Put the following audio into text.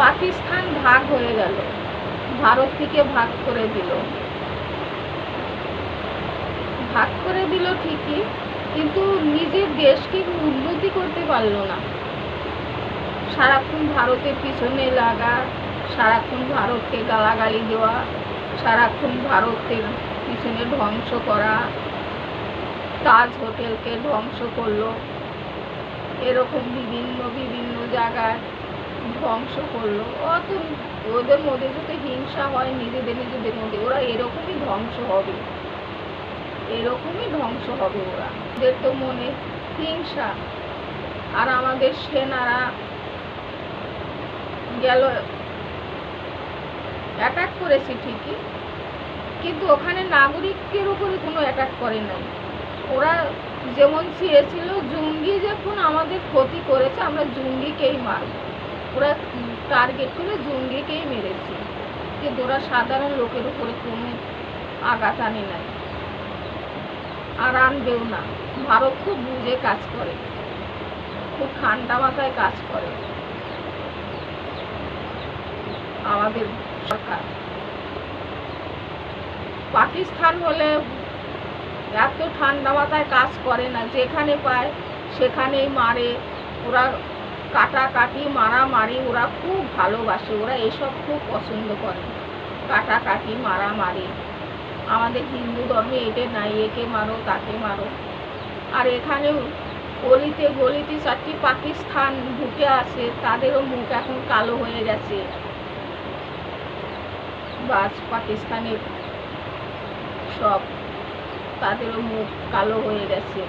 পাকিস্তান ভাগ হয়ে গেল, ভারত থেকে ভাগ করে দিল। ভাগ করে দিল ঠিকই, কিন্তু নিজের দেশকে উন্নতি করতে পারলো না। সারাক্ষণ ভারতের পিছনে লাগা, সারাক্ষণ ভারতকে গালাগালি দেওয়া, সারাক্ষণ ভারতের পিছনে ধ্বংস করা, তাজ হোটেলকে ধ্বংস করলো, এরকম বিভিন্ন বিভিন্ন জায়গায় ধ্বংস করলো। অত ওদের মধ্যে যদি হিংসা হয় নিজেদের মধ্যে, ওরা এরকমই ধ্বংস হবে, এরকমই ধ্বংস হবে ওরা। ওদের তো মনে হিংসা। আর আমাদের সেনারা গেল, অ্যাটাক করেছে ঠিকই, কিন্তু ওখানে নাগরিকের উপরে কোনো অ্যাটাক করে নাই। ওরা যেমন চেয়েছিল জঙ্গি যখন আমাদের ক্ষতি করেছে আমরা জঙ্গিকেই মারব, ওরা টার্গেট করে জঙ্গিকেই মেরেছে, কিন্তু ওরা সাধারণ লোকের উপরে কোনো আঘাত আনে নাই, আর আনবেও না। ভারত খুব বুঝে কাজ করে, খুব ঠান্ডা মাথায় কাজ করে আমাদের সরকার। পাকিস্তান হলে এত ঠান্ডা মাথায় কাজ করে না, যেখানে পায় সেখানেই মারে। ওরা কাটাকাটি মারামারি ওরা খুব ভালোবাসে, ওরা এসব খুব পছন্দ করে, কাটাকাটি মারামারি। আমাদের হিন্দু ধর্মে এটা নাই, একে মারো তাকে মারো। আর এখানেও গলিতে গলিতে 4টি পাকিস্তান ঢুকে আছে, তাদেরও মুখ এখন কালো হয়ে গেছে। বাস পাকিস্তানের সব, তাদেরও মুখ কালো হয়ে গেছে।